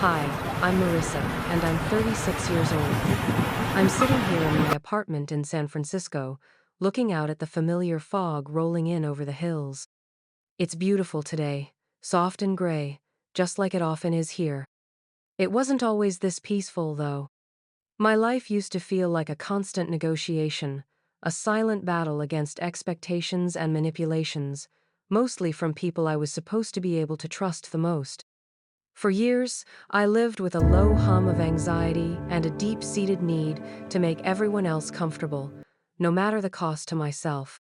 Hi, I'm Marissa, and I'm 36 years old. I'm sitting here in my apartment in San Francisco, looking out at the familiar fog rolling in over the hills. It's beautiful today, soft and gray, just like it often is here. It wasn't always this peaceful, though. My life used to feel like a constant negotiation, a silent battle against expectations and manipulations, mostly from people I was supposed to be able to trust the most. For years, I lived with a low hum of anxiety and a deep-seated need to make everyone else comfortable, no matter the cost to myself.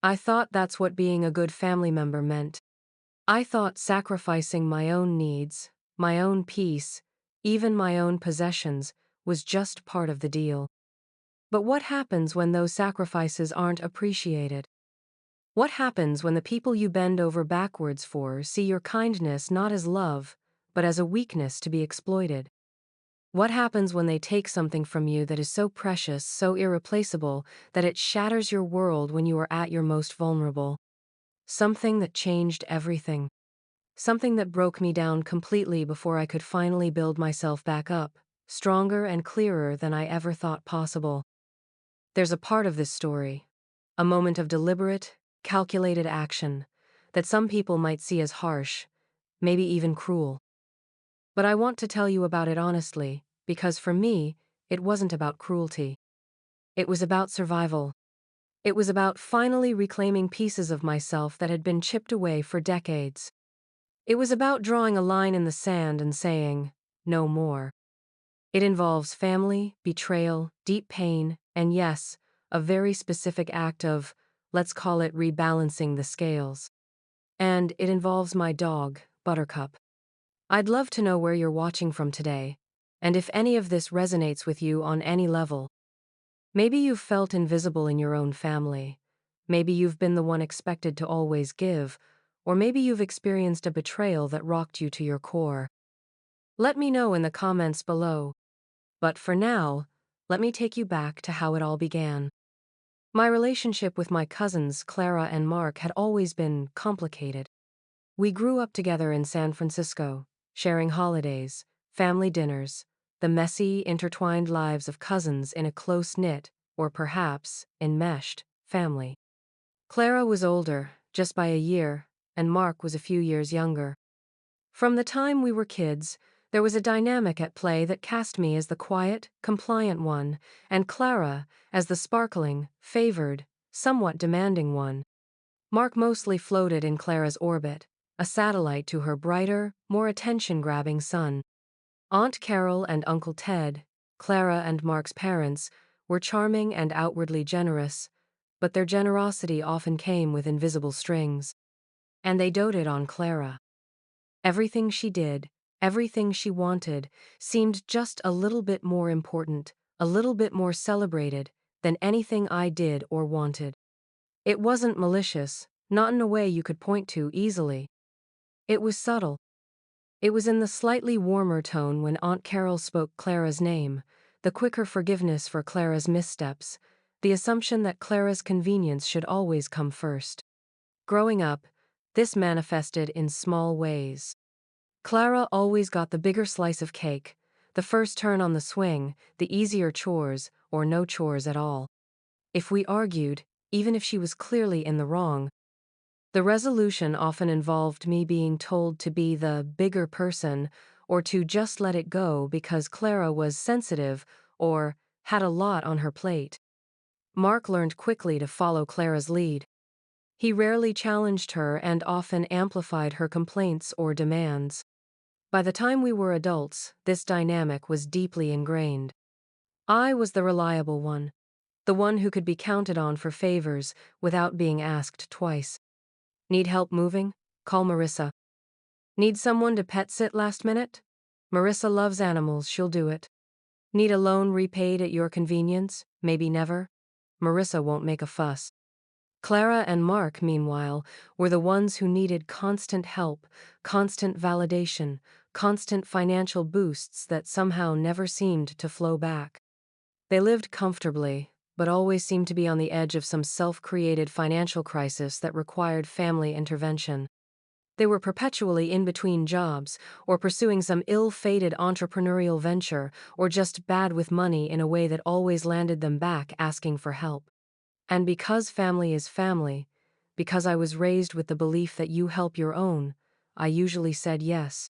I thought that's what being a good family member meant. I thought sacrificing my own needs, my own peace, even my own possessions, was just part of the deal. But what happens when those sacrifices aren't appreciated? What happens when the people you bend over backwards for see your kindness not as love, but as a weakness to be exploited? What happens when they take something from you that is so precious, so irreplaceable, that it shatters your world when you are at your most vulnerable? Something that changed everything. Something that broke me down completely before I could finally build myself back up, stronger and clearer than I ever thought possible. There's a part of this story, a moment of deliberate, calculated action, that some people might see as harsh, maybe even cruel. But I want to tell you about it honestly, because for me, it wasn't about cruelty. It was about survival. It was about finally reclaiming pieces of myself that had been chipped away for decades. It was about drawing a line in the sand and saying, no more. It involves family, betrayal, deep pain, and yes, a very specific act of, let's call it rebalancing the scales. And it involves my dog, Buttercup. I'd love to know where you're watching from today, and if any of this resonates with you on any level. Maybe you've felt invisible in your own family. Maybe you've been the one expected to always give, or maybe you've experienced a betrayal that rocked you to your core. Let me know in the comments below. But for now, let me take you back to how it all began. My relationship with my cousins, Clara and Mark, had always been complicated. We grew up together in San Francisco, sharing holidays, family dinners, the messy, intertwined lives of cousins in a close-knit, or perhaps enmeshed, family. Clara was older, just by a year, and Mark was a few years younger. From the time we were kids, there was a dynamic at play that cast me as the quiet, compliant one, and Clara as the sparkling, favored, somewhat demanding one. Mark mostly floated in Clara's orbit, a satellite to her brighter, more attention-grabbing son. Aunt Carol and Uncle Ted, Clara and Mark's parents, were charming and outwardly generous, but their generosity often came with invisible strings. And they doted on Clara. Everything she did, everything she wanted, seemed just a little bit more important, a little bit more celebrated, than anything I did or wanted. It wasn't malicious, not in a way you could point to easily. It was subtle. It was in the slightly warmer tone when Aunt Carol spoke Clara's name, the quicker forgiveness for Clara's missteps, the assumption that Clara's convenience should always come first. Growing up, this manifested in small ways. Clara always got the bigger slice of cake, the first turn on the swing, the easier chores, or no chores at all. If we argued, even if she was clearly in the wrong, the resolution often involved me being told to be the bigger person or to just let it go because Clara was sensitive or had a lot on her plate. Mark learned quickly to follow Clara's lead. He rarely challenged her and often amplified her complaints or demands. By the time we were adults, this dynamic was deeply ingrained. I was the reliable one, the one who could be counted on for favors without being asked twice. Need help moving? Call Marissa. Need someone to pet sit last minute? Marissa loves animals, she'll do it. Need a loan repaid at your convenience? Maybe never? Marissa won't make a fuss. Clara and Mark, meanwhile, were the ones who needed constant help, constant validation, constant financial boosts that somehow never seemed to flow back. They lived comfortably, but always seemed to be on the edge of some self-created financial crisis that required family intervention. They were perpetually in between jobs, or pursuing some ill-fated entrepreneurial venture, or just bad with money in a way that always landed them back asking for help. And because family is family, because I was raised with the belief that you help your own, I usually said yes.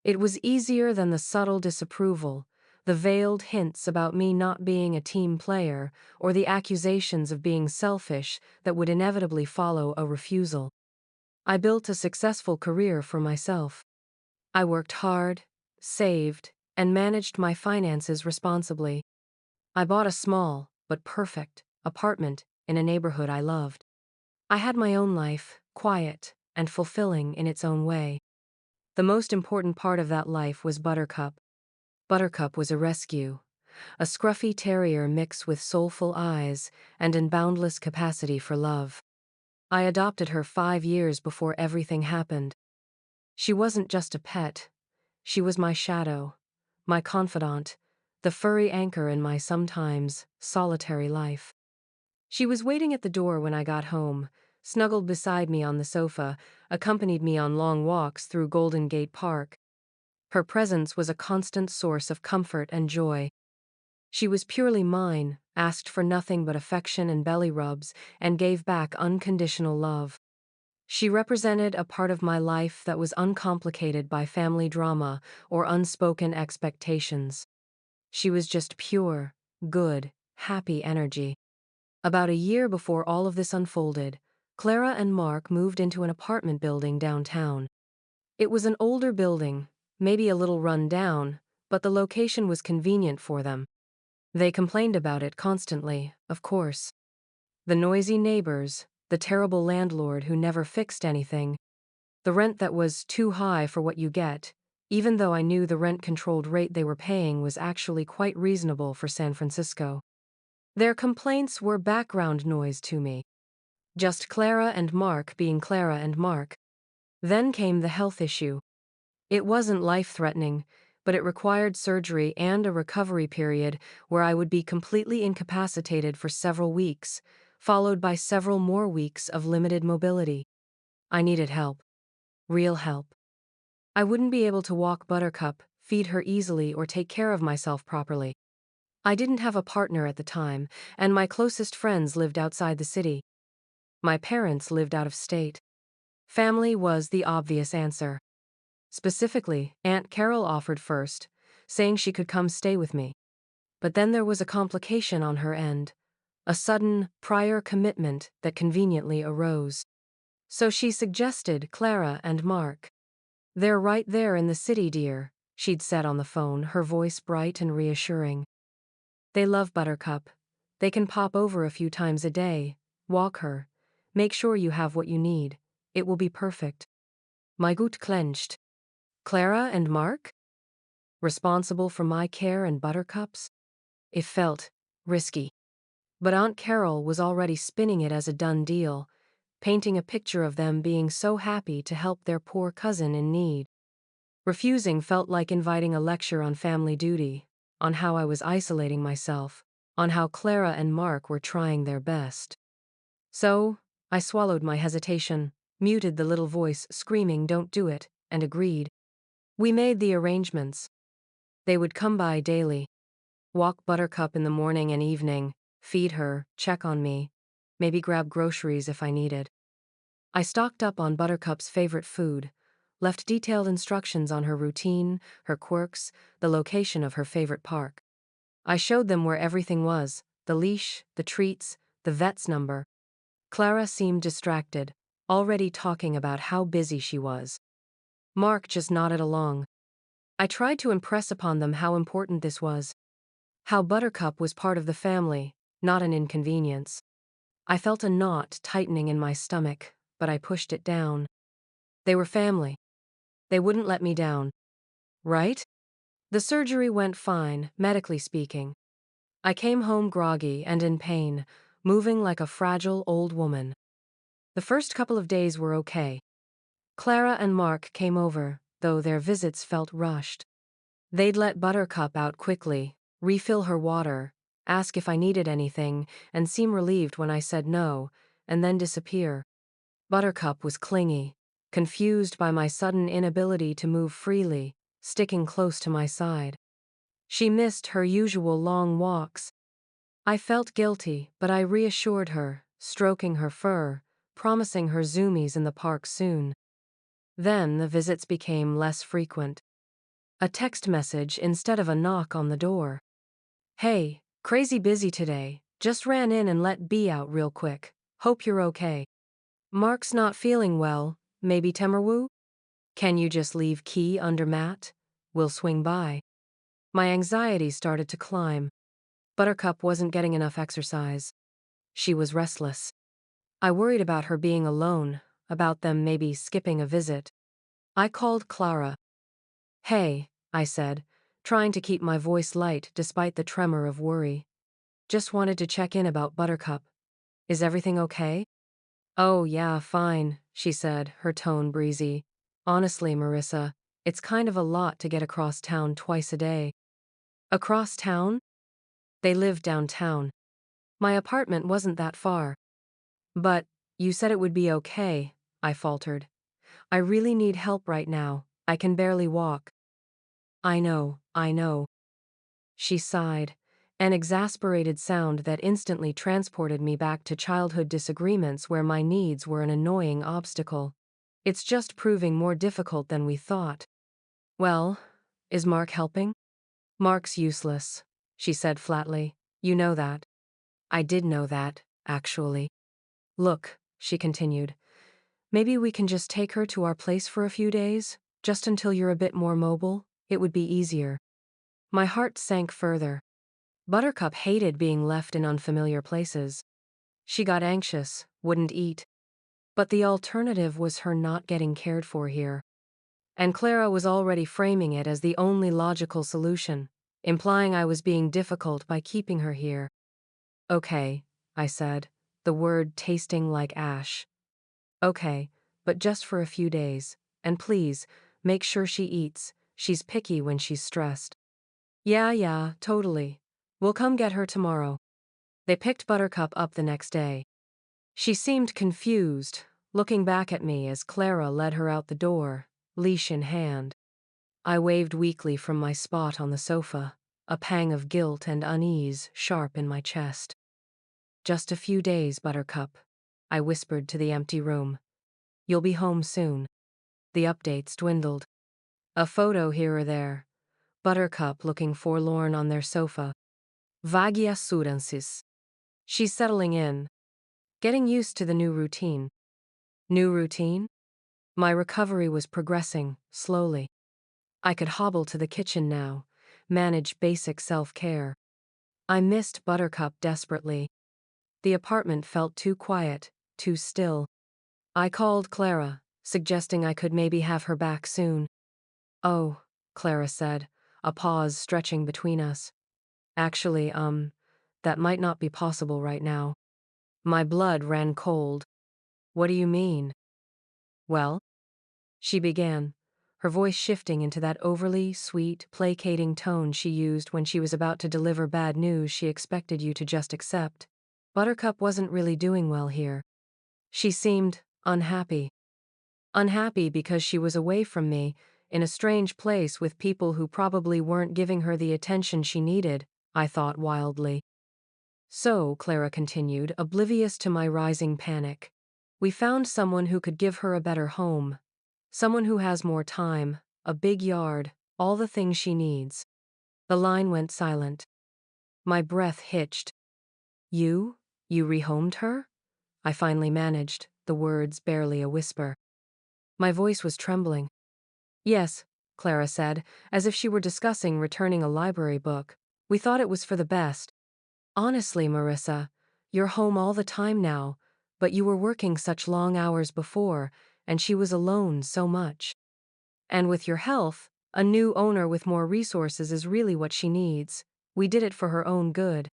It was easier than the subtle disapproval, the veiled hints about me not being a team player, or the accusations of being selfish that would inevitably follow a refusal. I built a successful career for myself. I worked hard, saved, and managed my finances responsibly. I bought a small, but perfect, apartment in a neighborhood I loved. I had my own life, quiet and fulfilling in its own way. The most important part of that life was Buttercup. Buttercup was a rescue, a scruffy terrier mix with soulful eyes and an boundless capacity for love. I adopted her 5 years before everything happened. She wasn't just a pet, she was my shadow, my confidant, the furry anchor in my sometimes solitary life. She was waiting at the door when I got home, snuggled beside me on the sofa, accompanied me on long walks through Golden Gate Park. Her presence was a constant source of comfort and joy. She was purely mine, asked for nothing but affection and belly rubs, and gave back unconditional love. She represented a part of my life that was uncomplicated by family drama or unspoken expectations. She was just pure, good, happy energy. About a year before all of this unfolded, Clara and Mark moved into an apartment building downtown. It was an older building, maybe a little run down, but the location was convenient for them. They complained about it constantly, of course. The noisy neighbors, the terrible landlord who never fixed anything, the rent that was too high for what you get, even though I knew the rent-controlled rate they were paying was actually quite reasonable for San Francisco. Their complaints were background noise to me. Just Clara and Mark being Clara and Mark. Then came the health issue. It wasn't life-threatening, but it required surgery and a recovery period where I would be completely incapacitated for several weeks, followed by several more weeks of limited mobility. I needed help. Real help. I wouldn't be able to walk Buttercup, feed her easily, or take care of myself properly. I didn't have a partner at the time, and my closest friends lived outside the city. My parents lived out of state. Family was the obvious answer. Specifically, Aunt Carol offered first, saying she could come stay with me. But then there was a complication on her end, a sudden, prior commitment that conveniently arose. So she suggested Clara and Mark. "They're right there in the city, dear," she'd said on the phone, her voice bright and reassuring. "They love Buttercup. They can pop over a few times a day, walk her, make sure you have what you need. It will be perfect." My gut clenched. Clara and Mark? Responsible for my care and Buttercup's? It felt risky. But Aunt Carol was already spinning it as a done deal, painting a picture of them being so happy to help their poor cousin in need. Refusing felt like inviting a lecture on family duty, on how I was isolating myself, on how Clara and Mark were trying their best. So, I swallowed my hesitation, muted the little voice screaming "Don't do it," and agreed. We made the arrangements. They would come by daily, walk Buttercup in the morning and evening, feed her, check on me, maybe grab groceries if I needed. I stocked up on Buttercup's favorite food, left detailed instructions on her routine, her quirks, the location of her favorite park. I showed them where everything was, the leash, the treats, the vet's number. Clara seemed distracted, already talking about how busy she was. Mark just nodded along. I tried to impress upon them how important this was. How Buttercup was part of the family, not an inconvenience. I felt a knot tightening in my stomach, but I pushed it down. They were family. They wouldn't let me down. Right? The surgery went fine, medically speaking. I came home groggy and in pain, moving like a fragile old woman. The first couple of days were okay. Clara and Mark came over, though their visits felt rushed. They'd let Buttercup out quickly, refill her water, ask if I needed anything, and seem relieved when I said no, and then disappear. Buttercup was clingy, confused by my sudden inability to move freely, sticking close to my side. She missed her usual long walks. I felt guilty, but I reassured her, stroking her fur, promising her zoomies in the park soon. Then the visits became less frequent. A text message instead of a knock on the door. Hey, crazy busy today, just ran in and let B out real quick. Hope you're okay. Mark's not feeling well, maybe Temerwu? Can you just leave key under mat? We'll swing by. My anxiety started to climb. Buttercup wasn't getting enough exercise. She was restless. I worried about her being alone, about them maybe skipping a visit. I called Clara. Hey, I said, trying to keep my voice light despite the tremor of worry. Just wanted to check in about Buttercup. Is everything okay? Oh, yeah, fine, she said, her tone breezy. Honestly, Marissa, it's kind of a lot to get across town twice a day. Across town? They lived downtown. My apartment wasn't that far. But, you said it would be okay, I faltered. I really need help right now. I can barely walk. I know. She sighed, an exasperated sound that instantly transported me back to childhood disagreements where my needs were an annoying obstacle. It's just proving more difficult than we thought. Well, is Mark helping? Mark's useless, she said flatly. You know that. I did know that, actually. Look, she continued, maybe we can just take her to our place for a few days, just until you're a bit more mobile. It would be easier. My heart sank further. Buttercup hated being left in unfamiliar places. She got anxious, wouldn't eat. But the alternative was her not getting cared for here. And Clara was already framing it as the only logical solution, implying I was being difficult by keeping her here. Okay, I said, the word tasting like ash. Okay, but just for a few days. And please, make sure she eats. She's picky when she's stressed. Yeah, totally. We'll come get her tomorrow. They picked Buttercup up the next day. She seemed confused, looking back at me as Clara led her out the door, leash in hand. I waved weakly from my spot on the sofa, a pang of guilt and unease sharp in my chest. Just a few days, Buttercup, I whispered to the empty room. You'll be home soon. The updates dwindled. A photo here or there. Buttercup looking forlorn on their sofa. Vagia sudensis. She's settling in, getting used to the new routine. New routine? My recovery was progressing, slowly. I could hobble to the kitchen now, manage basic self-care. I missed Buttercup desperately. The apartment felt too quiet, too still. I called Clara, suggesting I could maybe have her back soon. Oh, Clara said, a pause stretching between us. Actually, that might not be possible right now. My blood ran cold. What do you mean? Well, she began, her voice shifting into that overly sweet, placating tone she used when she was about to deliver bad news she expected you to just accept. Buttercup wasn't really doing well here. She seemed unhappy. Unhappy because she was away from me, in a strange place with people who probably weren't giving her the attention she needed, I thought wildly. So, Clara continued, oblivious to my rising panic, we found someone who could give her a better home. Someone who has more time, a big yard, all the things she needs. The line went silent. My breath hitched. You? You rehomed her? I finally managed, the words barely a whisper. My voice was trembling. Yes, Clara said, as if she were discussing returning a library book. We thought it was for the best. Honestly, Marissa, you're home all the time now, but you were working such long hours before, and she was alone so much. And with your health, a new owner with more resources is really what she needs. We did it for her own good.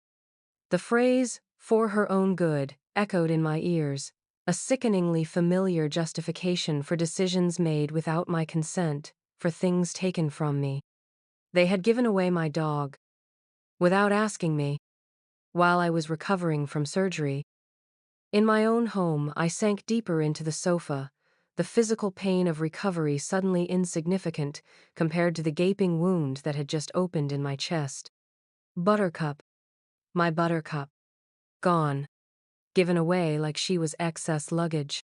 The phrase, for her own good, echoed in my ears, a sickeningly familiar justification for decisions made without my consent, for things taken from me. They had given away my dog. Without asking me. While I was recovering from surgery. In my own home, I sank deeper into the sofa, the physical pain of recovery suddenly insignificant compared to the gaping wound that had just opened in my chest. Buttercup, my Buttercup, gone, given away like she was excess luggage.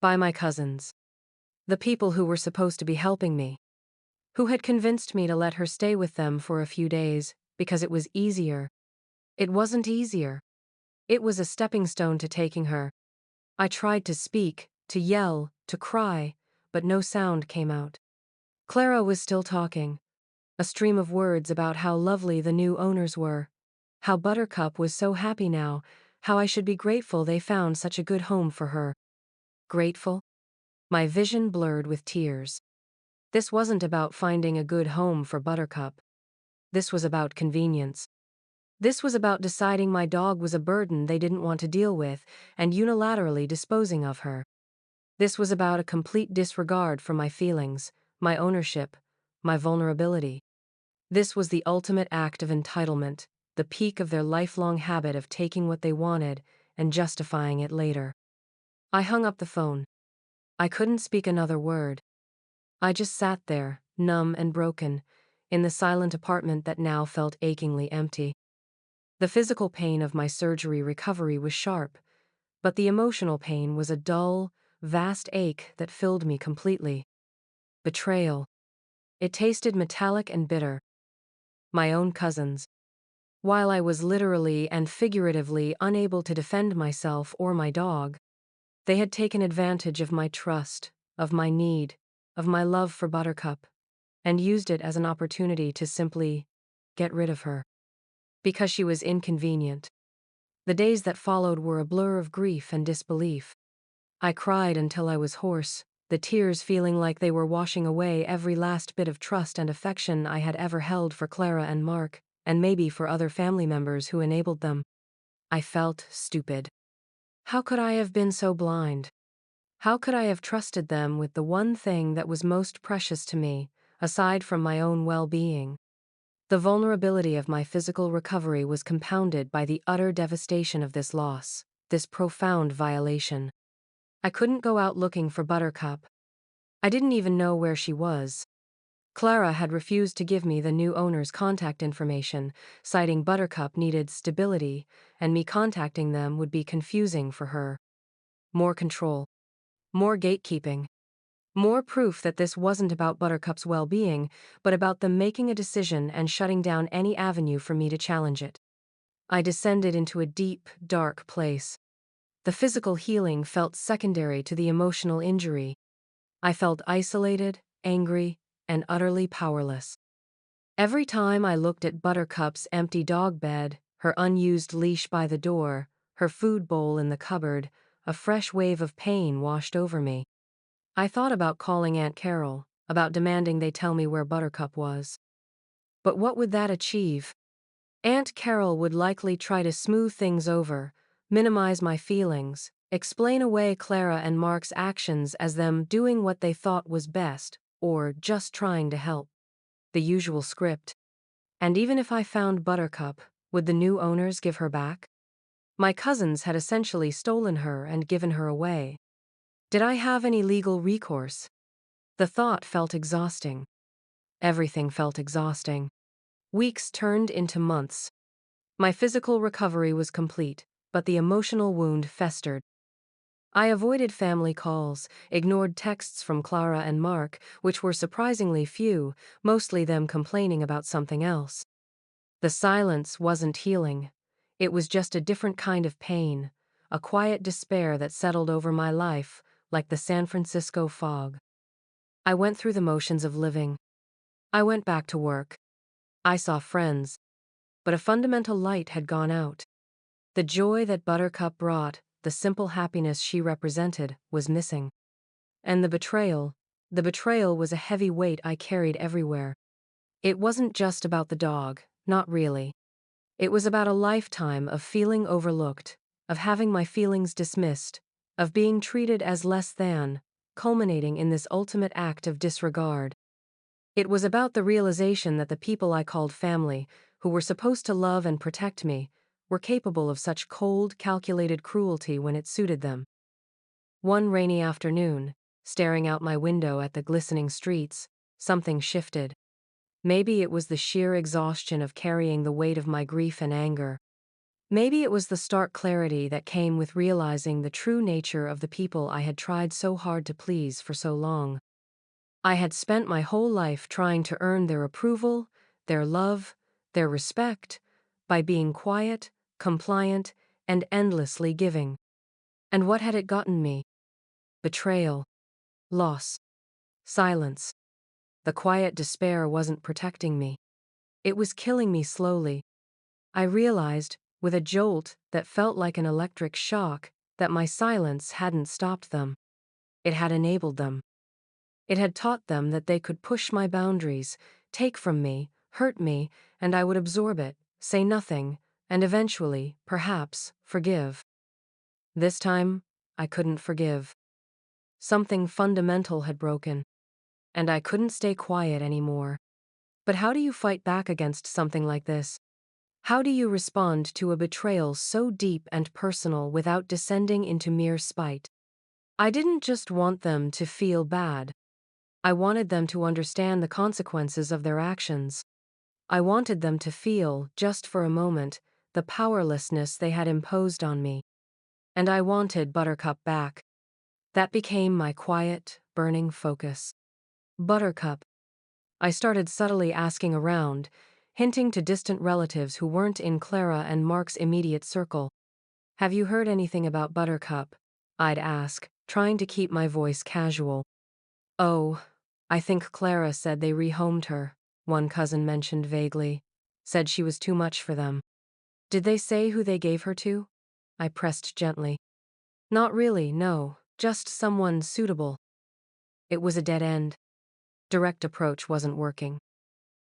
By my cousins. The people who were supposed to be helping me. Who had convinced me to let her stay with them for a few days, because it was easier. It wasn't easier. It was a stepping stone to taking her. I tried to speak, to yell, to cry, but no sound came out. Clara was still talking. A stream of words about how lovely the new owners were. How Buttercup was so happy now, how I should be grateful they found such a good home for her. Grateful? My vision blurred with tears. This wasn't about finding a good home for Buttercup. This was about convenience. This was about deciding my dog was a burden they didn't want to deal with and unilaterally disposing of her. This was about a complete disregard for my feelings, my ownership, my vulnerability. This was the ultimate act of entitlement, the peak of their lifelong habit of taking what they wanted and justifying it later. I hung up the phone. I couldn't speak another word. I just sat there, numb and broken, in the silent apartment that now felt achingly empty. The physical pain of my surgery recovery was sharp, but the emotional pain was a dull, vast ache that filled me completely. Betrayal. It tasted metallic and bitter. My own cousins. While I was literally and figuratively unable to defend myself or my dog, they had taken advantage of my trust, of my need, of my love for Buttercup, and used it as an opportunity to simply get rid of her. Because she was inconvenient. The days that followed were a blur of grief and disbelief. I cried until I was hoarse, the tears feeling like they were washing away every last bit of trust and affection I had ever held for Clara and Mark, and maybe for other family members who enabled them. I felt stupid. How could I have been so blind? How could I have trusted them with the one thing that was most precious to me, aside from my own well-being? The vulnerability of my physical recovery was compounded by the utter devastation of this loss, this profound violation. I couldn't go out looking for Buttercup. I didn't even know where she was. Clara had refused to give me the new owner's contact information, citing Buttercup needed stability, and me contacting them would be confusing for her. More control. More gatekeeping. More proof that this wasn't about Buttercup's well-being, but about them making a decision and shutting down any avenue for me to challenge it. I descended into a deep, dark place. The physical healing felt secondary to the emotional injury. I felt isolated, angry, and utterly powerless. Every time I looked at Buttercup's empty dog bed, her unused leash by the door, her food bowl in the cupboard, a fresh wave of pain washed over me. I thought about calling Aunt Carol, about demanding they tell me where Buttercup was. But what would that achieve? Aunt Carol would likely try to smooth things over, minimize my feelings, explain away Clara and Mark's actions as them doing what they thought was best, or just trying to help. The usual script. And even if I found Buttercup, would the new owners give her back? My cousins had essentially stolen her and given her away. Did I have any legal recourse? The thought felt exhausting. Everything felt exhausting. Weeks turned into months. My physical recovery was complete, but the emotional wound festered. I avoided family calls, ignored texts from Clara and Mark, which were surprisingly few, mostly them complaining about something else. The silence wasn't healing. It was just a different kind of pain, a quiet despair that settled over my life, like the San Francisco fog. I went through the motions of living. I went back to work. I saw friends. But a fundamental light had gone out. The joy that Buttercup brought, the simple happiness she represented, was missing. And the betrayal was a heavy weight I carried everywhere. It wasn't just about the dog, not really. It was about a lifetime of feeling overlooked, of having my feelings dismissed, of being treated as less than, culminating in this ultimate act of disregard. It was about the realization that the people I called family, who were supposed to love and protect me, were capable of such cold, calculated cruelty when it suited them. One rainy afternoon, Staring out my window at the glistening streets, something shifted. Maybe it was the sheer exhaustion of carrying the weight of my grief and anger. Maybe it was the stark clarity that came with realizing the true nature of the people I had tried so hard to please for so long. I had spent my whole life trying to earn their approval, their love, their respect, by being quiet, compliant, and endlessly giving. And what had it gotten me? Betrayal, loss, silence. The quiet despair wasn't protecting me. It was killing me slowly. I realized, with a jolt that felt like an electric shock, that my silence hadn't stopped them. It had enabled them. It had taught them that they could push my boundaries, take from me, hurt me, and I would absorb it, say nothing, and eventually, perhaps, forgive. This time, I couldn't forgive. Something fundamental had broken, and I couldn't stay quiet anymore. But how do you fight back against something like this? How do you respond to a betrayal so deep and personal without descending into mere spite? I didn't just want them to feel bad. I wanted them to understand the consequences of their actions. I wanted them to feel, just for a moment, the powerlessness they had imposed on me. And I wanted Buttercup back. That became my quiet, burning focus. Buttercup. I started subtly asking around, hinting to distant relatives who weren't in Clara and Mark's immediate circle. Have you heard anything about Buttercup? I'd ask, trying to keep my voice casual. Oh, I think Clara said they rehomed her, one cousin mentioned vaguely. Said she was too much for them. Did they say who they gave her to? I pressed gently. Not really, no, just someone suitable. It was a dead end. Direct approach wasn't working.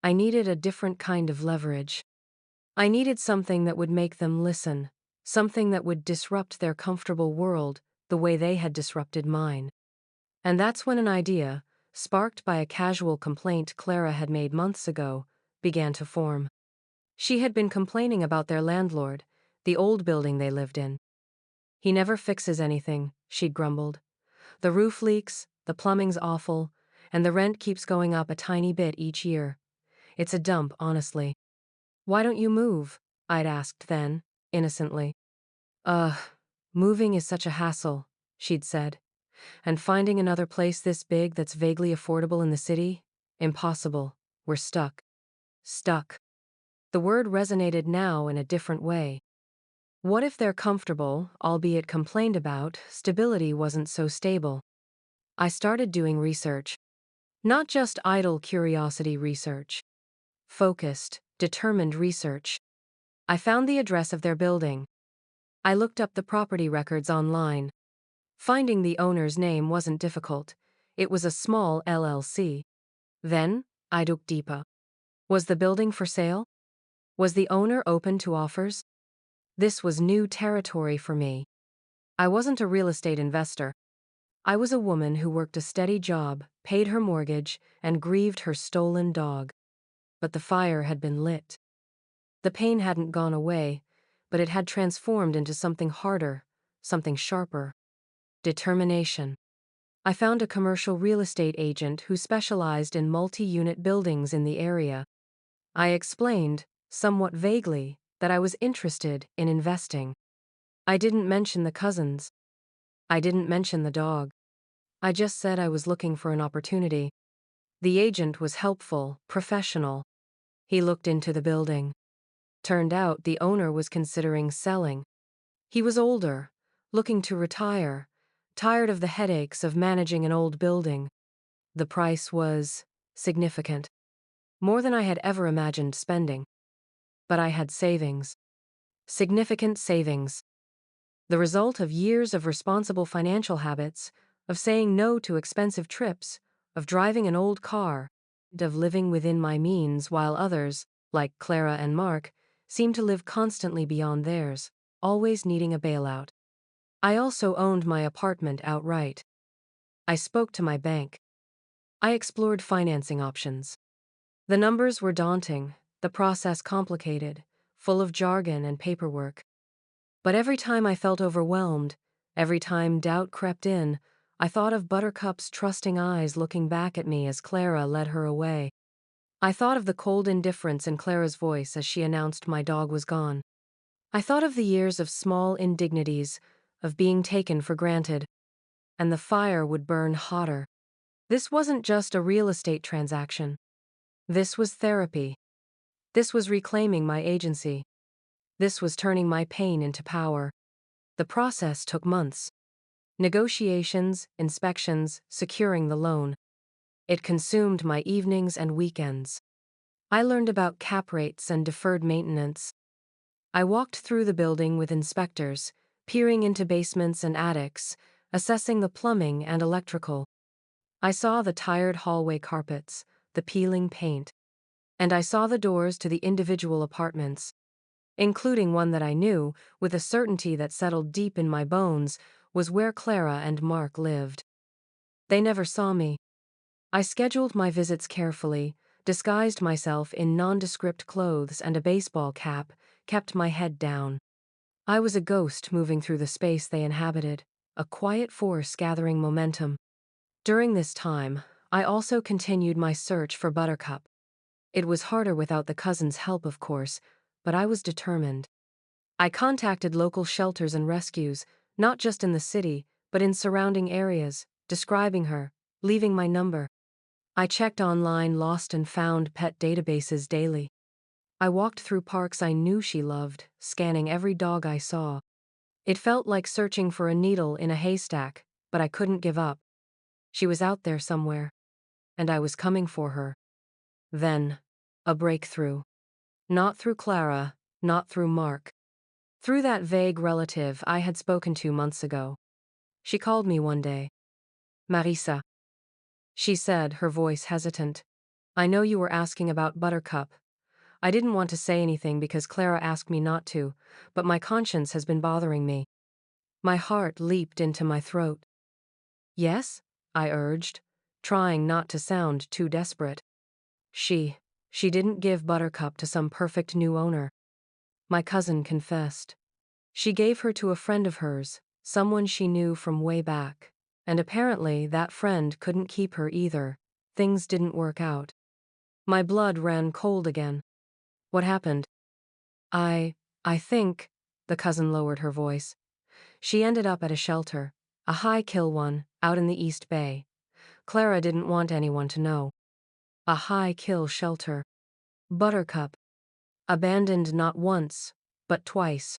I needed a different kind of leverage. I needed something that would make them listen, something that would disrupt their comfortable world the way they had disrupted mine. And that's when an idea, sparked by a casual complaint Clara had made months ago, began to form. She had been complaining about their landlord, the old building they lived in. He never fixes anything, she'd grumbled. The roof leaks, the plumbing's awful, and the rent keeps going up a tiny bit each year. It's a dump, honestly. Why don't you move? I'd asked then, innocently. Ugh, moving is such a hassle, she'd said. And finding another place this big that's vaguely affordable in the city? Impossible. We're stuck. Stuck. The word resonated now in a different way. What if their comfortable, albeit complained about, stability wasn't so stable? I started doing research. Not just idle curiosity research. Focused, determined research. I found the address of their building. I looked up the property records online. Finding the owner's name wasn't difficult. It was a small LLC. Then, I dug deeper. Was the building for sale? Was the owner open to offers? This was new territory for me. I wasn't a real estate investor. I was a woman who worked a steady job, paid her mortgage, and grieved her stolen dog. But the fire had been lit. The pain hadn't gone away, but it had transformed into something harder, something sharper. Determination. I found a commercial real estate agent who specialized in multi-unit buildings in the area. I explained, somewhat vaguely, that I was interested in investing. I didn't mention the cousins. I didn't mention the dog. I just said I was looking for an opportunity. The agent was helpful, professional. He looked into the building. Turned out the owner was considering selling. He was older, looking to retire, tired of the headaches of managing an old building. The price was significant. More than I had ever imagined spending. But I had savings. Significant savings. The result of years of responsible financial habits, of saying no to expensive trips, of driving an old car, and of living within my means while others, like Clara and Mark, seemed to live constantly beyond theirs, always needing a bailout. I also owned my apartment outright. I spoke to my bank. I explored financing options. The numbers were daunting, the process complicated, full of jargon and paperwork. But every time I felt overwhelmed, every time doubt crept in, I thought of Buttercup's trusting eyes looking back at me as Clara led her away. I thought of the cold indifference in Clara's voice as she announced my dog was gone. I thought of the years of small indignities, of being taken for granted. And the fire would burn hotter. This wasn't just a real estate transaction. This was therapy. This was reclaiming my agency. This was turning my pain into power. The process took months. Negotiations, inspections, securing the loan. It consumed my evenings and weekends. I learned about cap rates and deferred maintenance. I walked through the building with inspectors, peering into basements and attics, assessing the plumbing and electrical. I saw the tired hallway carpets, the peeling paint, and I saw the doors to the individual apartments, including one that I knew, with a certainty that settled deep in my bones, was where Clara and Mark lived. They never saw me. I scheduled my visits carefully, disguised myself in nondescript clothes and a baseball cap, kept my head down. I was a ghost moving through the space they inhabited, a quiet force gathering momentum. During this time, I also continued my search for Buttercup. It was harder without the cousin's help, of course, but I was determined. I contacted local shelters and rescues, not just in the city, but in surrounding areas, describing her, leaving my number. I checked online lost and found pet databases daily. I walked through parks I knew she loved, scanning every dog I saw. It felt like searching for a needle in a haystack, but I couldn't give up. She was out there somewhere, and I was coming for her. Then, a breakthrough. Not through Clara, not through Mark. Through that vague relative I had spoken to months ago. She called me one day. Marisa, she said, her voice hesitant. I know you were asking about Buttercup. I didn't want to say anything because Clara asked me not to, but my conscience has been bothering me. My heart leaped into my throat. Yes? I urged, trying not to sound too desperate. She didn't give Buttercup to some perfect new owner. My cousin confessed. She gave her to a friend of hers, someone she knew from way back. And apparently that friend couldn't keep her either. Things didn't work out. My blood ran cold again. What happened? I think, the cousin lowered her voice. She ended up at a shelter, a high-kill one, out in the East Bay. Clara didn't want anyone to know. A high-kill shelter. Buttercup. Abandoned not once, but twice.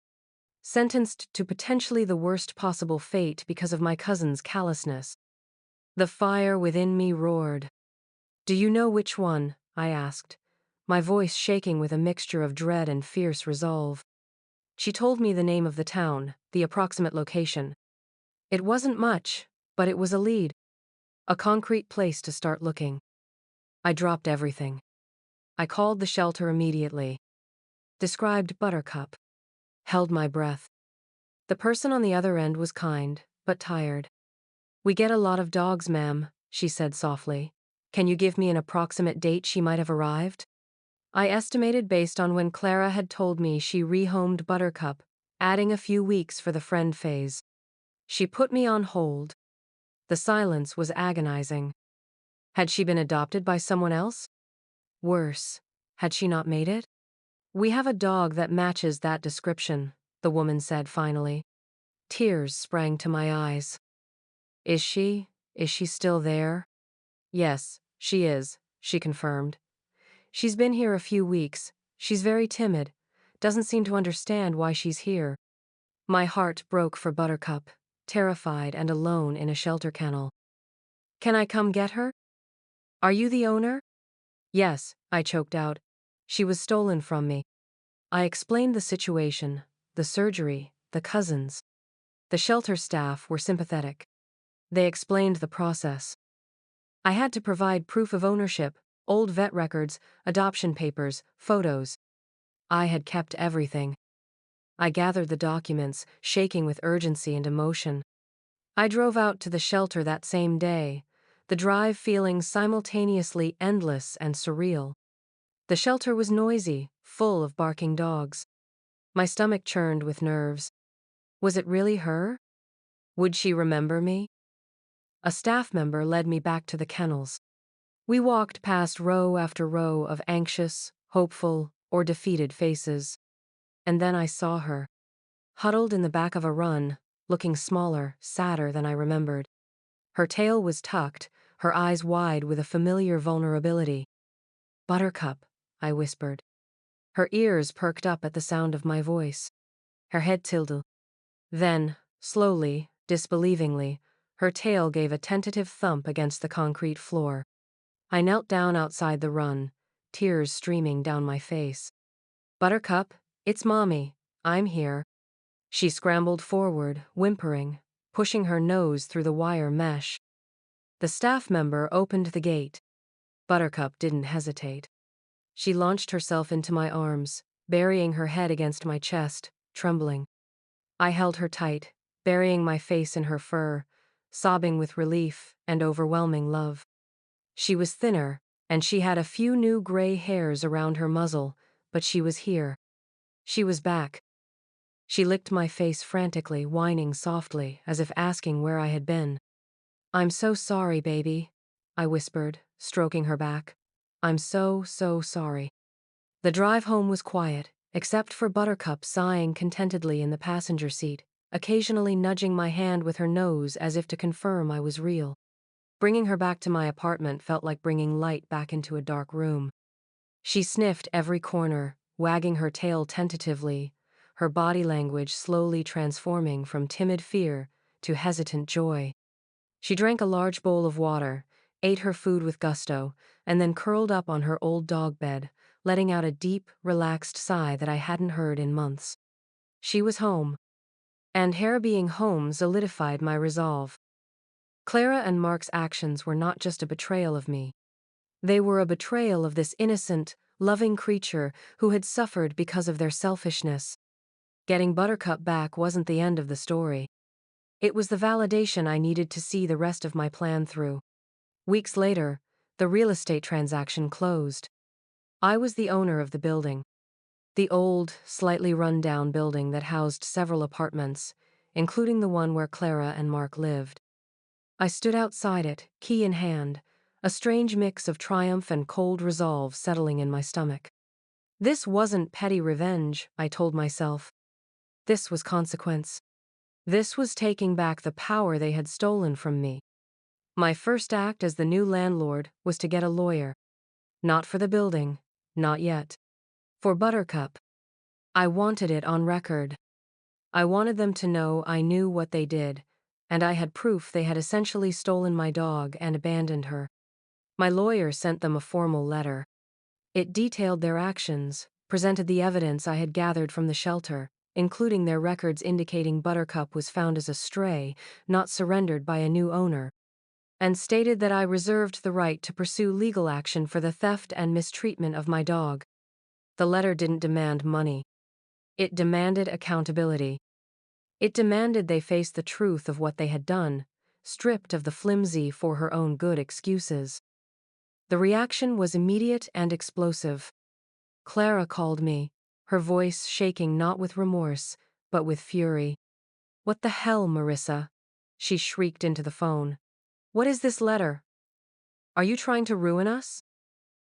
Sentenced to potentially the worst possible fate because of my cousin's callousness. The fire within me roared. Do you know which one? I asked, my voice shaking with a mixture of dread and fierce resolve. She told me the name of the town, the approximate location. It wasn't much, but it was a lead. A concrete place to start looking. I dropped everything. I called the shelter immediately. Described Buttercup. Held my breath. The person on the other end was kind, but tired. We get a lot of dogs, ma'am, she said softly. Can you give me an approximate date she might have arrived? I estimated based on when Clara had told me she rehomed Buttercup, adding a few weeks for the friend phase. She put me on hold. The silence was agonizing. Had she been adopted by someone else? Worse, had she not made it? We have a dog that matches that description, the woman said finally. Tears sprang to my eyes. Is she still there? Yes, she is, she confirmed. She's been here a few weeks. She's very timid. Doesn't seem to understand why she's here. My heart broke for Buttercup, terrified and alone in a shelter kennel. Can I come get her? Are you the owner? Yes, I choked out. She was stolen from me. I explained the situation, the surgery, the cousins. The shelter staff were sympathetic. They explained the process. I had to provide proof of ownership, old vet records, adoption papers, photos. I had kept everything. I gathered the documents, shaking with urgency and emotion. I drove out to the shelter that same day, the drive feeling simultaneously endless and surreal. The shelter was noisy, full of barking dogs. My stomach churned with nerves. Was it really her? Would she remember me? A staff member led me back to the kennels. We walked past row after row of anxious, hopeful, or defeated faces. And then I saw her, huddled in the back of a run, looking smaller, sadder than I remembered. Her tail was tucked, her eyes wide with a familiar vulnerability. "Buttercup," I whispered. Her ears perked up at the sound of my voice. Her head tilted. Then, slowly, disbelievingly, her tail gave a tentative thump against the concrete floor. I knelt down outside the run, tears streaming down my face. "Buttercup, it's Mommy. I'm here." She scrambled forward, whimpering, pushing her nose through the wire mesh. The staff member opened the gate. Buttercup didn't hesitate. She launched herself into my arms, burying her head against my chest, trembling. I held her tight, burying my face in her fur, sobbing with relief and overwhelming love. She was thinner, and she had a few new gray hairs around her muzzle, but she was here. She was back. She licked my face frantically, whining softly, as if asking where I had been. "I'm so sorry, baby," I whispered, stroking her back. "I'm so, so sorry." The drive home was quiet, except for Buttercup sighing contentedly in the passenger seat, occasionally nudging my hand with her nose as if to confirm I was real. Bringing her back to my apartment felt like bringing light back into a dark room. She sniffed every corner, wagging her tail tentatively, her body language slowly transforming from timid fear to hesitant joy. She drank a large bowl of water, ate her food with gusto, and then curled up on her old dog bed, letting out a deep, relaxed sigh that I hadn't heard in months. She was home. And her being home solidified my resolve. Clara and Mark's actions were not just a betrayal of me. They were a betrayal of this innocent, loving creature who had suffered because of their selfishness. Getting Buttercup back wasn't the end of the story. It was the validation I needed to see the rest of my plan through. Weeks later, the real estate transaction closed. I was the owner of the building. The old, slightly run-down building that housed several apartments, including the one where Clara and Mark lived. I stood outside it, key in hand, a strange mix of triumph and cold resolve settling in my stomach. This wasn't petty revenge, I told myself. This was consequence. This was taking back the power they had stolen from me. My first act as the new landlord was to get a lawyer. Not for the building, not yet. For Buttercup. I wanted it on record. I wanted them to know I knew what they did, and I had proof they had essentially stolen my dog and abandoned her. My lawyer sent them a formal letter. It detailed their actions, presented the evidence I had gathered from the shelter, including their records indicating Buttercup was found as a stray, not surrendered by a new owner, and stated that I reserved the right to pursue legal action for the theft and mistreatment of my dog. The letter didn't demand money. It demanded accountability. It demanded they face the truth of what they had done, stripped of the flimsy for her own good excuses. The reaction was immediate and explosive. Clara called me, her voice shaking not with remorse, but with fury. "What the hell, Marissa?" she shrieked into the phone. "What is this letter? Are you trying to ruin us?"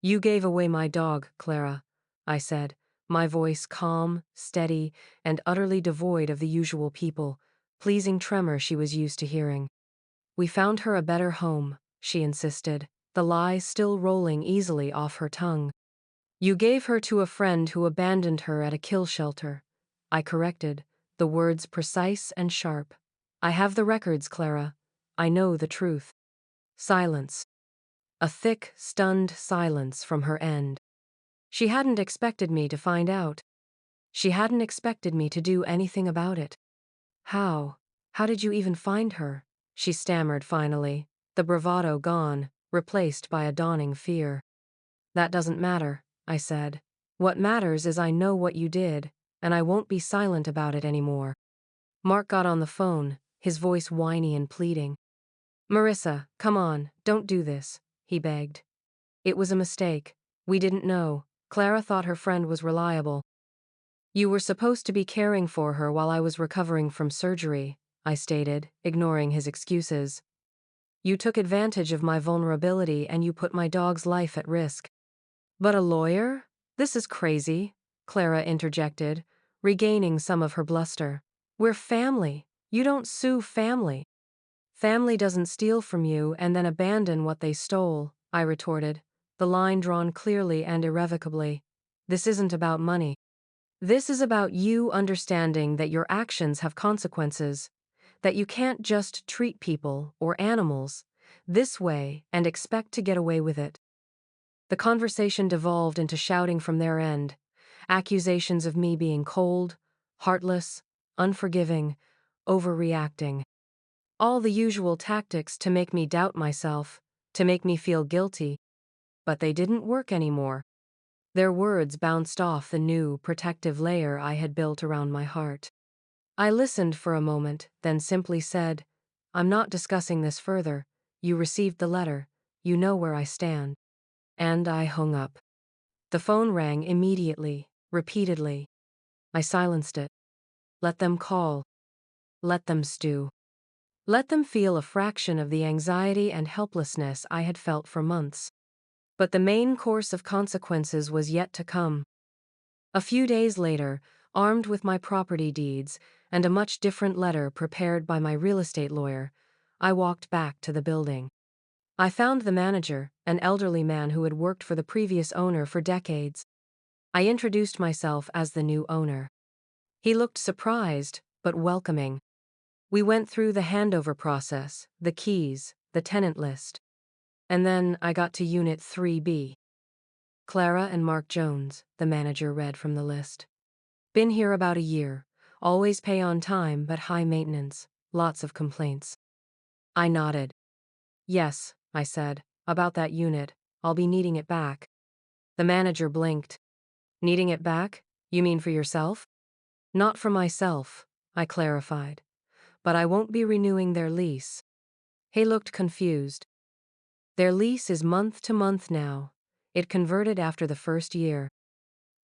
"You gave away my dog, Clara," I said, my voice calm, steady, and utterly devoid of the usual pleasing tremor she was used to hearing. "We found her a better home," she insisted, the lie still rolling easily off her tongue. "You gave her to a friend who abandoned her at a kill shelter," I corrected, the words precise and sharp. "I have the records, Clara. I know the truth." Silence. A thick, stunned silence from her end. She hadn't expected me to find out. She hadn't expected me to do anything about it. "How? How did you even find her?" she stammered finally, the bravado gone, replaced by a dawning fear. "That doesn't matter," I said. "What matters is I know what you did, and I won't be silent about it anymore." Mark got on the phone, his voice whiny and pleading. "Marissa, come on, don't do this," he begged. "It was a mistake. We didn't know. Clara thought her friend was reliable." "You were supposed to be caring for her while I was recovering from surgery," I stated, ignoring his excuses. You took advantage of my vulnerability and you put my dog's life at risk. But a lawyer? This is crazy, Clara interjected, regaining some of her bluster. We're family. You don't sue family. Family doesn't steal from you and then abandon what they stole, I retorted, the line drawn clearly and irrevocably. This isn't about money. This is about you understanding that your actions have consequences, that you can't just treat people or animals this way and expect to get away with it. The conversation devolved into shouting from their end, accusations of me being cold, heartless, unforgiving, overreacting. All the usual tactics to make me doubt myself, to make me feel guilty. But they didn't work anymore. Their words bounced off the new, protective layer I had built around my heart. I listened for a moment, then simply said, I'm not discussing this further. You received the letter. You know where I stand. And I hung up. The phone rang immediately, repeatedly. I silenced it. Let them call. Let them stew. Let them feel a fraction of the anxiety and helplessness I had felt for months. But the main course of consequences was yet to come. A few days later, armed with my property deeds and a much different letter prepared by my real estate lawyer, I walked back to the building. I found the manager, an elderly man who had worked for the previous owner for decades. I introduced myself as the new owner. He looked surprised, but welcoming. We went through the handover process, the keys, the tenant list. And then I got to Unit 3B. Clara and Mark Jones, the manager read from the list. Been here about a year. Always pay on time but high maintenance. Lots of complaints. I nodded. Yes, I said, about that unit. I'll be needing it back. The manager blinked. Needing it back? You mean for yourself? Not for myself, I clarified. But I won't be renewing their lease. He looked confused. Their lease is month to month now. It converted after the first year.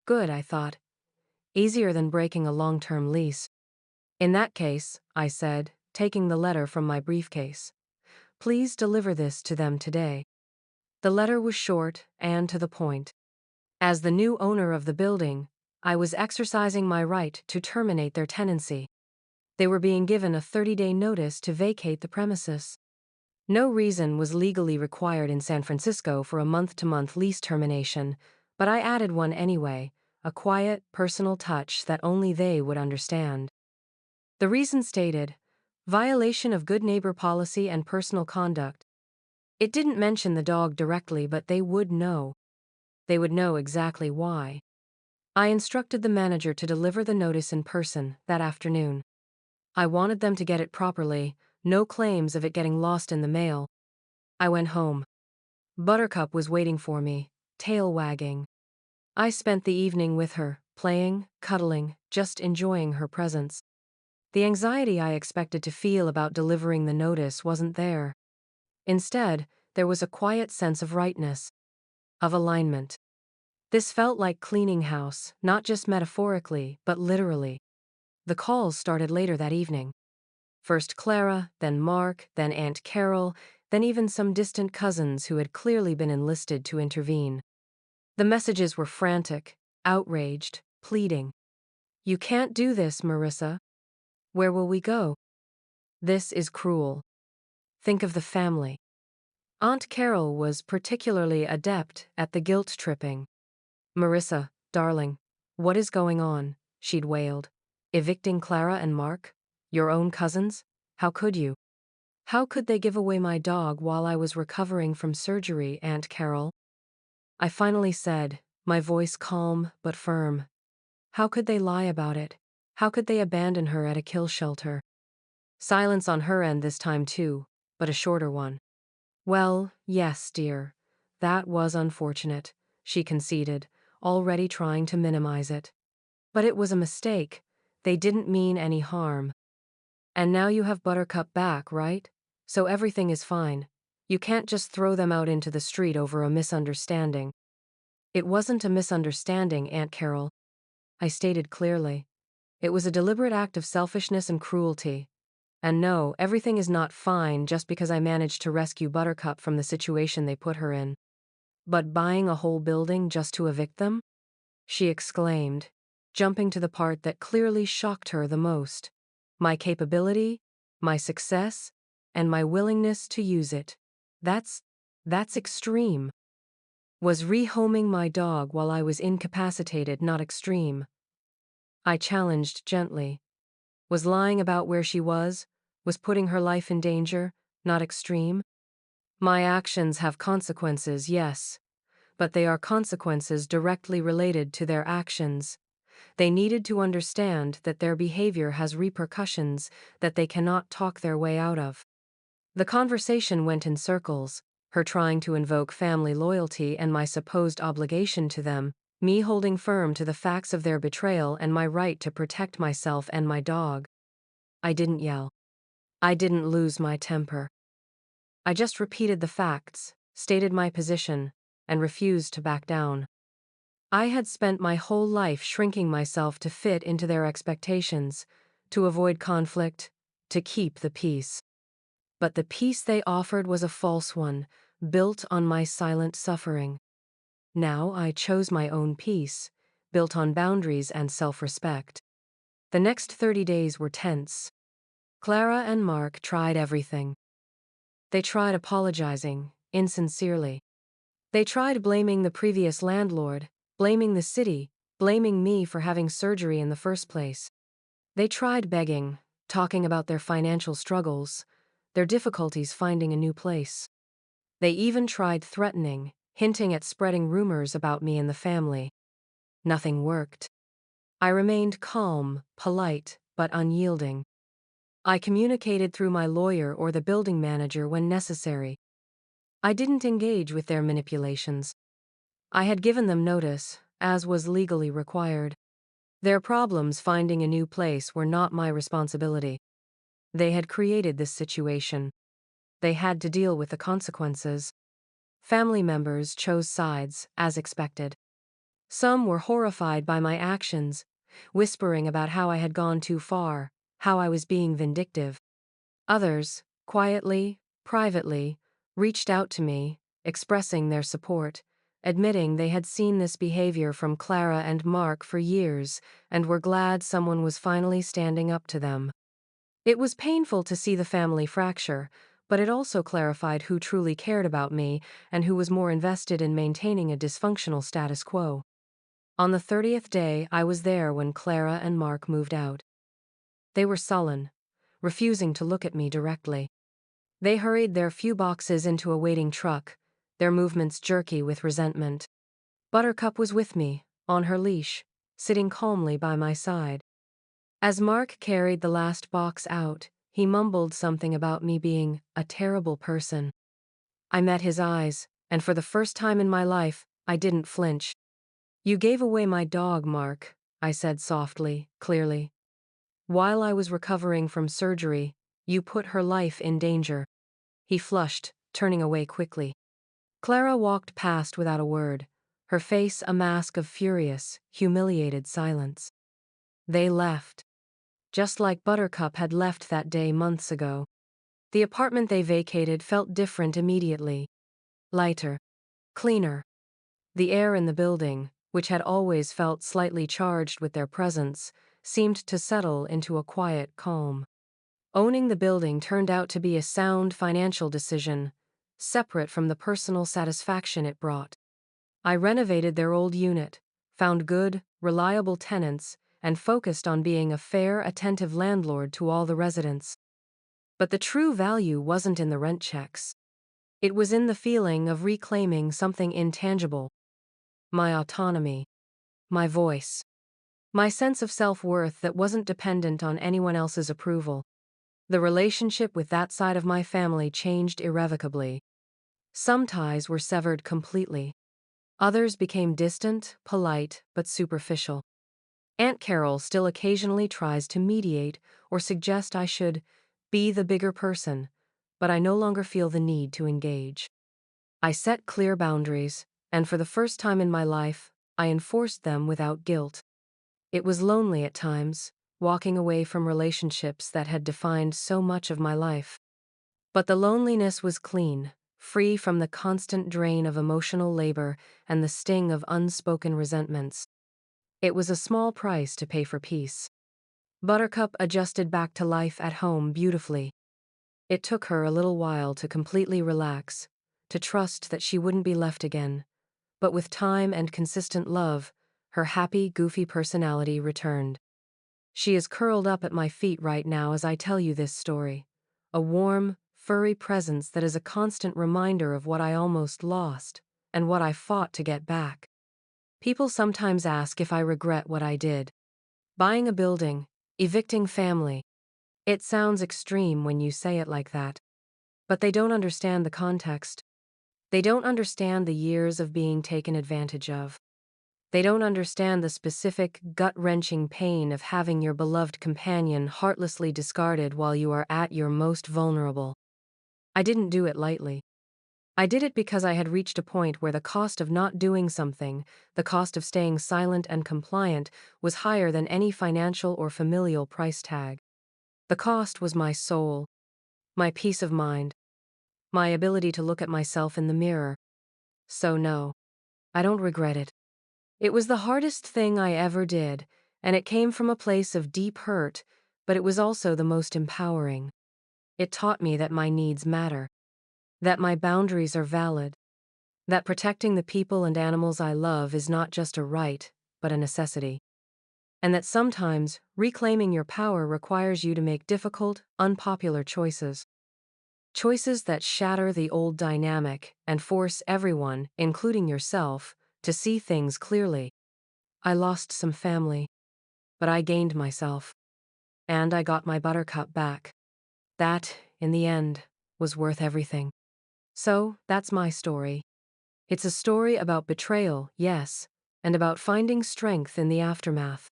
Good, I thought. Easier than breaking a long-term lease. In that case, I said, taking the letter from my briefcase. Please deliver this to them today. The letter was short and to the point. As the new owner of the building, I was exercising my right to terminate their tenancy. They were being given a 30-day notice to vacate the premises. No reason was legally required in San Francisco for a month-to-month lease termination, but I added one anyway, a quiet, personal touch that only they would understand. The reason stated, violation of good neighbor policy and personal conduct. It didn't mention the dog directly, but they would know. They would know exactly why. I instructed the manager to deliver the notice in person that afternoon. I wanted them to get it properly, no claims of it getting lost in the mail. I went home. Buttercup was waiting for me, tail wagging. I spent the evening with her, playing, cuddling, just enjoying her presence. The anxiety I expected to feel about delivering the notice wasn't there. Instead, there was a quiet sense of rightness, of alignment. This felt like cleaning house, not just metaphorically, but literally. The calls started later that evening. First Clara, then Mark, then Aunt Carol, then even some distant cousins who had clearly been enlisted to intervene. The messages were frantic, outraged, pleading. You can't do this, Marissa. Where will we go? This is cruel. Think of the family. Aunt Carol was particularly adept at the guilt tripping. Marissa, darling, what is going on? She'd wailed. Evicting Clara and Mark? Your own cousins? How could you? How could they give away my dog while I was recovering from surgery, Aunt Carol? I finally said, my voice calm but firm. How could they lie about it? How could they abandon her at a kill shelter? Silence on her end this time too, but a shorter one. Well, yes, dear. That was unfortunate, she conceded, already trying to minimize it. But it was a mistake. They didn't mean any harm. And now you have Buttercup back, right? So everything is fine. You can't just throw them out into the street over a misunderstanding. It wasn't a misunderstanding, Aunt Carol. I stated clearly. It was a deliberate act of selfishness and cruelty. And no, everything is not fine just because I managed to rescue Buttercup from the situation they put her in. But buying a whole building just to evict them? She exclaimed, jumping to the part that clearly shocked her the most. My capability, my success, and my willingness to use it. That's, that's extreme. Was rehoming my dog while I was incapacitated not extreme? I challenged gently. Was lying about where she was putting her life in danger, not extreme? My actions have consequences, yes, but they are consequences directly related to their actions. They needed to understand that their behavior has repercussions that they cannot talk their way out of. The conversation went in circles, her trying to invoke family loyalty and my supposed obligation to them, me holding firm to the facts of their betrayal and my right to protect myself and my dog. I didn't yell. I didn't lose my temper. I just repeated the facts, stated my position, and refused to back down. I had spent my whole life shrinking myself to fit into their expectations, to avoid conflict, to keep the peace. But the peace they offered was a false one, built on my silent suffering. Now I chose my own peace, built on boundaries and self-respect. The next 30 days were tense. Clara and Mark tried everything. They tried apologizing, insincerely. They tried blaming the previous landlord, blaming the city, blaming me for having surgery in the first place. They tried begging, talking about their financial struggles, their difficulties finding a new place. They even tried threatening, hinting at spreading rumors about me and the family. Nothing worked. I remained calm, polite, but unyielding. I communicated through my lawyer or the building manager when necessary. I didn't engage with their manipulations. I had given them notice, as was legally required. Their problems finding a new place were not my responsibility. They had created this situation. They had to deal with the consequences. Family members chose sides, as expected. Some were horrified by my actions, whispering about how I had gone too far, how I was being vindictive. Others, quietly, privately, reached out to me, expressing their support, admitting they had seen this behavior from Clara and Mark for years and were glad someone was finally standing up to them. It was painful to see the family fracture, but it also clarified who truly cared about me and who was more invested in maintaining a dysfunctional status quo. On the 30th day, I was there when Clara and Mark moved out. They were sullen, refusing to look at me directly. They hurried their few boxes into a waiting truck, their movements jerky with resentment. Buttercup was with me, on her leash, sitting calmly by my side. As Mark carried the last box out, he mumbled something about me being a terrible person. I met his eyes, and for the first time in my life, I didn't flinch. "You gave away my dog, Mark," I said softly, clearly. "While I was recovering from surgery, you put her life in danger." He flushed, turning away quickly. Clara walked past without a word, her face a mask of furious, humiliated silence. They left. Just like Buttercup had left that day months ago. The apartment they vacated felt different immediately. Lighter. Cleaner. The air in the building, which had always felt slightly charged with their presence, seemed to settle into a quiet calm. Owning the building turned out to be a sound financial decision, separate from the personal satisfaction it brought. I renovated their old unit, found good, reliable tenants, and focused on being a fair, attentive landlord to all the residents. But the true value wasn't in the rent checks. It was in the feeling of reclaiming something intangible. My autonomy. My voice. My sense of self-worth that wasn't dependent on anyone else's approval. The relationship with that side of my family changed irrevocably. Some ties were severed completely. Others became distant, polite, but superficial. Aunt Carol still occasionally tries to mediate or suggest I should be the bigger person, but I no longer feel the need to engage. I set clear boundaries, and for the first time in my life, I enforced them without guilt. It was lonely at times, walking away from relationships that had defined so much of my life. But the loneliness was clean, free from the constant drain of emotional labor and the sting of unspoken resentments. It was a small price to pay for peace. Buttercup adjusted back to life at home beautifully. It took her a little while to completely relax, to trust that she wouldn't be left again. But with time and consistent love, her happy, goofy personality returned. She is curled up at my feet right now as I tell you this story. A warm, furry presence that is a constant reminder of what I almost lost, and what I fought to get back. People sometimes ask if I regret what I did. Buying a building, evicting family. It sounds extreme when you say it like that. But they don't understand the context. They don't understand the years of being taken advantage of. They don't understand the specific, gut-wrenching pain of having your beloved companion heartlessly discarded while you are at your most vulnerable. I didn't do it lightly. I did it because I had reached a point where the cost of not doing something, the cost of staying silent and compliant, was higher than any financial or familial price tag. The cost was my soul, my peace of mind, my ability to look at myself in the mirror. So no, I don't regret it. It was the hardest thing I ever did, and it came from a place of deep hurt, but it was also the most empowering. It taught me that my needs matter, that my boundaries are valid, that protecting the people and animals I love is not just a right, but a necessity. And that sometimes reclaiming your power requires you to make difficult, unpopular choices. Choices that shatter the old dynamic and force everyone, including yourself, to see things clearly. I lost some family, but I gained myself. And I got my Buttercup back. That, in the end, was worth everything. So, that's my story. It's a story about betrayal, yes, and about finding strength in the aftermath.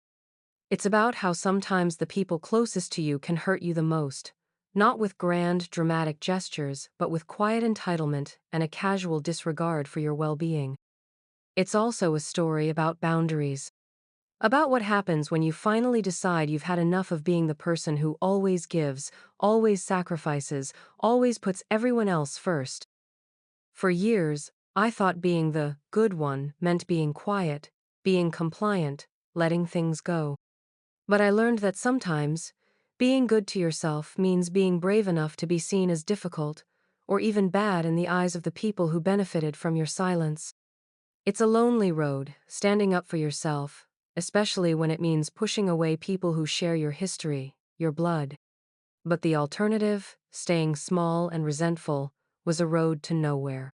It's about how sometimes the people closest to you can hurt you the most, not with grand, dramatic gestures, but with quiet entitlement and a casual disregard for your well-being. It's also a story about boundaries. About what happens when you finally decide you've had enough of being the person who always gives, always sacrifices, always puts everyone else first. For years, I thought being the good one meant being quiet, being compliant, letting things go. But I learned that sometimes, being good to yourself means being brave enough to be seen as difficult, or even bad in the eyes of the people who benefited from your silence. It's a lonely road, standing up for yourself, especially when it means pushing away people who share your history, your blood. But the alternative, staying small and resentful, was a road to nowhere.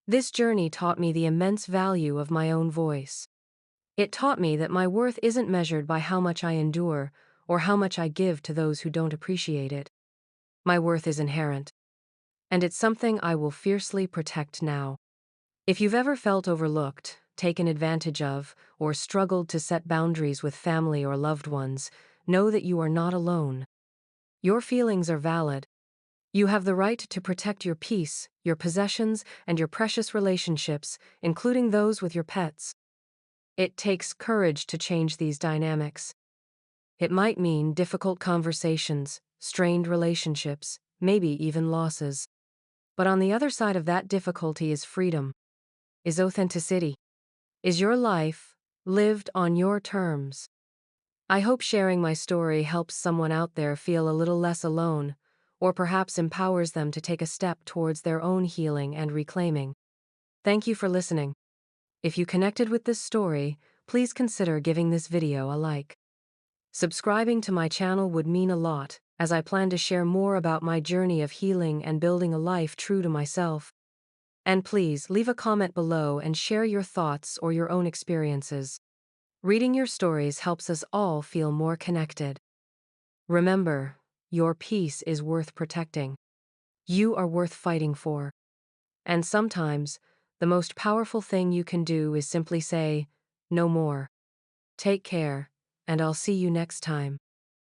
This journey taught me the immense value of my own voice. It taught me that my worth isn't measured by how much I endure or how much I give to those who don't appreciate it. My worth is inherent, and it's something I will fiercely protect now. If you've ever felt overlooked, taken advantage of, or struggled to set boundaries with family or loved ones, know that you are not alone. Your feelings are valid. You have the right to protect your peace, your possessions, and your precious relationships, including those with your pets. It takes courage to change these dynamics. It might mean difficult conversations, strained relationships, maybe even losses. But on the other side of that difficulty is freedom, is authenticity, is your life lived on your terms. I hope sharing my story helps someone out there feel a little less alone, or perhaps empowers them to take a step towards their own healing and reclaiming. Thank you for listening. If you connected with this story, please consider giving this video a like. Subscribing to my channel would mean a lot, as I plan to share more about my journey of healing and building a life true to myself. And please leave a comment below and share your thoughts or your own experiences. Reading your stories helps us all feel more connected. Remember, your peace is worth protecting. You are worth fighting for. And sometimes, the most powerful thing you can do is simply say, no more. Take care, and I'll see you next time.